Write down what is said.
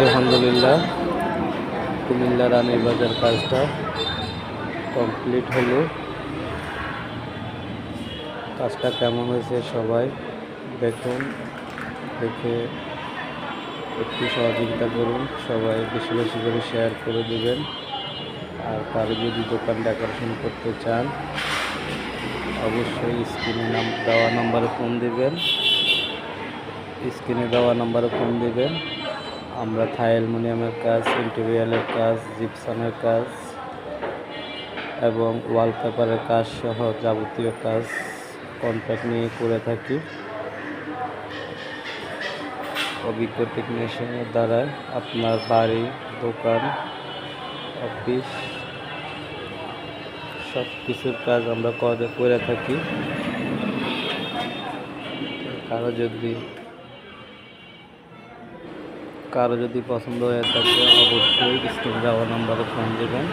আলহামদুলিল্লাহ, কুমিল্লা রানীর বাজার কাজটা কমপ্লিট হলো। কাজটা কেমন হয়েছে সবাই দেখুন, দেখে একটু সহযোগিতা করুন। সবাই বেশি বেশি করে শেয়ার করে দেবেন। আর কারো যদি দোকান ডেকোরেশন করতে চান অবশ্যই দেওয়া নাম্বারে ফোন দিবেন। স্ক্রিনে দেওয়া নাম্বারে ফোন দিবেন। আমরা থাই অ্যালুমিনিয়ামের কাজ, ইন্টেরিয়ালের কাজ, জিপসামের কাজ এবং ওয়ালপেপারের কাজ সহ যাবতীয় কাজ কন্ট্রাক্ট নিয়ে করে থাকি। অভিজ্ঞ টেকনিশিয়ানের দ্বারা আপনার বাড়ি, দোকান, অফিস সব কিছুর কাজ আমরা করে থাকি। কারো যদি পছন্দ হয়ে থাকে অবশ্যই স্ক্রিনে দেওয়া নাম্বারে ফোন দেবেন।